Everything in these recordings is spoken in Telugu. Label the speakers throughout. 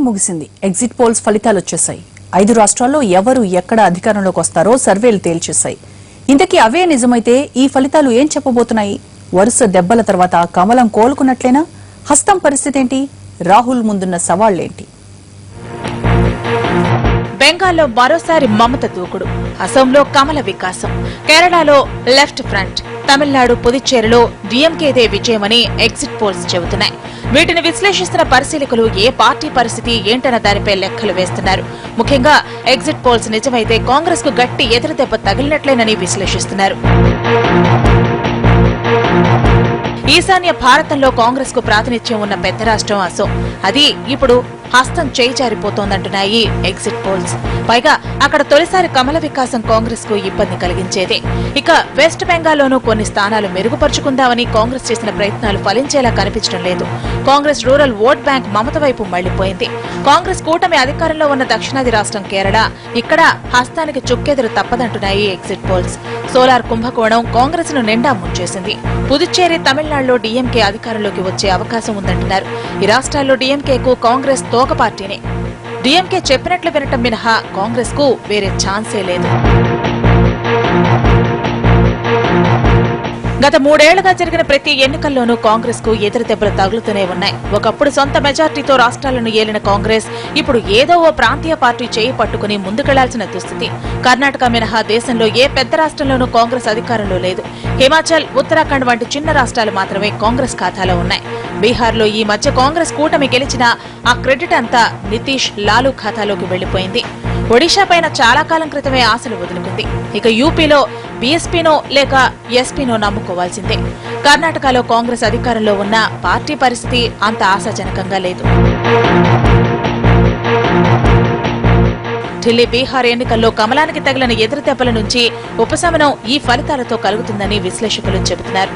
Speaker 1: ముగిసింది. ఎగ్జిట్ పోల్స్ ఫలితాలు వచ్చేశాయి. 5 రాష్ట్రాల్లో ఎవరు ఎక్కడ అధికారంలోకి వస్తారో సర్వేలు తేల్చేశాయి. ఇంతకీ అవే నిజమైతే ఈ ఫలితాలు ఏం చెప్పబోతున్నాయి? వరుస దెబ్బల తర్వాత కమలం కోలుకున్నట్లేనా? హస్తం పరిస్థితి ఏంటి? రాహుల్ ముందున్న సవాళ్లేంటి?
Speaker 2: బెంగాల్లో మరోసారి మమత దూకుడు, అసోంలో కమల వికాసం, కేరళలో లెఫ్ట్ ఫ్రంట్, తమిళనాడు పుదుచ్చేరిలో డీఎంకేదే విజయమని ఎగ్జిట్ పోల్స్ చెబుతున్నాయి. వీటిని విశ్లేషిస్తున్న పరిశీలకులు ఏ పార్టీ పరిస్థితి ఏంటన్న దానిపై లెక్కలు వేస్తున్నారు. ముఖ్యంగా ఎగ్జిట్ పోల్స్ నిజమైతే కాంగ్రెస్ కు గట్టి ఎదురుదెబ్బ తగిలినట్లేనని విశ్లేషిస్తున్నారు. ఈశాన్య భారతంలో కాంగ్రెస్ కు ప్రాతినిధ్యం ఉన్న పెద్ద రాష్ట్రం అసోం. అది ఇప్పుడు హస్తం చేయిచారిపోతోందంటున్నాయి ఎగ్జిట్ పోల్స్. పైగా అక్కడ తొలిసారి కమల వికాసం కాంగ్రెస్ కు ఇబ్బంది కలిగించేదే. ఇక వెస్ట్ బెంగాల్లోనూ కొన్ని స్థానాలు మెరుగుపరుచుకుందామని కాంగ్రెస్ చేసిన ప్రయత్నాలు ఫలించేలా కనిపించడం లేదు. కాంగ్రెస్ రూరల్ ఓట్ బ్యాంక్ మమత వైపు మళ్లిపోయింది. కాంగ్రెస్ కూటమి అధికారంలో ఉన్న దక్షిణాది రాష్ట్రం కేరళ, ఇక్కడ హస్తానికి చుక్కెదురు తప్పదంటున్నాయి ఎగ్జిట్ పోల్స్. సోలార్ కుంభకోణం కాంగ్రెస్ ను నిండా ముంచేసింది. పుదుచ్చేరి, తమిళనాడులో డీఎంకే అధికారంలోకి వచ్చే అవకాశం ఉందంటున్నారు. ఈ రాష్ట్రాల్లో డీఎంకేకు కాంగ్రెస్ తోక పార్టీనే. డీఎంకే చెప్పినట్లు వినటం మినహా కాంగ్రెస్ కు వేరే ఛాన్సే లేదు. గత 3 ఏళ్లుగా జరిగిన ప్రతి ఎన్నికల్లోనూ కాంగ్రెస్ కు ఎదురు దెబ్బలు తగులుతూనే ఉన్నాయి. ఒకప్పుడు సొంత మెజార్టీతో రాష్ట్రాలను ఏలిన కాంగ్రెస్ ఇప్పుడు ఏదో ఓ ప్రాంతీయ పార్టీ చేయి పట్టుకుని ముందుకెళ్లాల్సిన దుస్థితి. కర్ణాటక మినహా దేశంలో ఏ పెద్ద రాష్ట్రంలోనూ కాంగ్రెస్ అధికారంలో లేదు. హిమాచల్, ఉత్తరాఖండ్ వంటి చిన్న రాష్ట్రాలు మాత్రమే కాంగ్రెస్ ఖాతాలో ఉన్నాయి. బీహార్లో ఈ మధ్య కాంగ్రెస్ కూటమి గెలిచినా ఆ క్రెడిట్ అంతా నితీష్, లాలూ ఖాతాలోకి వెళ్లిపోయింది. ఒడిషా పైన చాలా కాలం క్రితమే ఆశలు వదులుకుంది. ఇక యూపీలో బీఎస్పీనో లేక ఎస్పీనో నమ్ముకోవాల్సిందే. కర్ణాటకలో కాంగ్రెస్ అధికారంలో ఉన్న పార్టీ పరిస్థితి అంత ఆశాజనకంగా లేదు. ఢిల్లీ, బీహార్ ఎన్నికల్లో కమలానికి తగిలిన ఎదురుదెబ్బల నుంచి ఉపశమనం ఈ ఫలితాలతో కలుగుతుందని విశ్లేషకులు చెబుతున్నారు.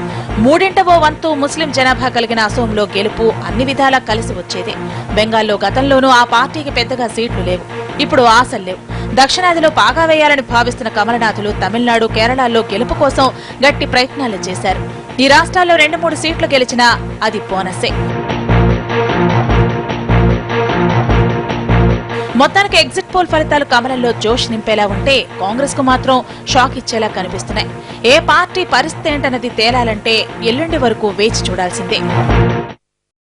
Speaker 2: 3/4 వంతు ముస్లిం జనాభా కలిగిన అసోంలో గెలుపు అన్ని విధాలా కలిసి వచ్చేదే. బెంగాల్లో గతంలోనూ ఆ పార్టీకి పెద్దగా సీట్లు లేవు. ఇప్పుడు ఆశలు లేవు. దక్షిణాదిలో బాగా వేయాలని భావిస్తున్న కమలనాథులు తమిళనాడు, కేరళలో గెలుపు కోసం గట్టి ప్రయత్నాలు చేశారు. ఈ రాష్ట్రాల్లో 2-3 సీట్లు గెలిచినా అది బోనసే. మొత్తానికి ఎగ్జిట్ పోల్ ఫలితాలు కమలంలో జోష్ నింపేలా ఉంటే కాంగ్రెస్ కు మాత్రం షాక్ ఇచ్చేలా కనిపిస్తున్నాయి. ఏ పార్టీ పరిస్థితి ఏంటన్నది తేలాలంటే ఎల్లుండి వరకు వేచి చూడాల్సిందే.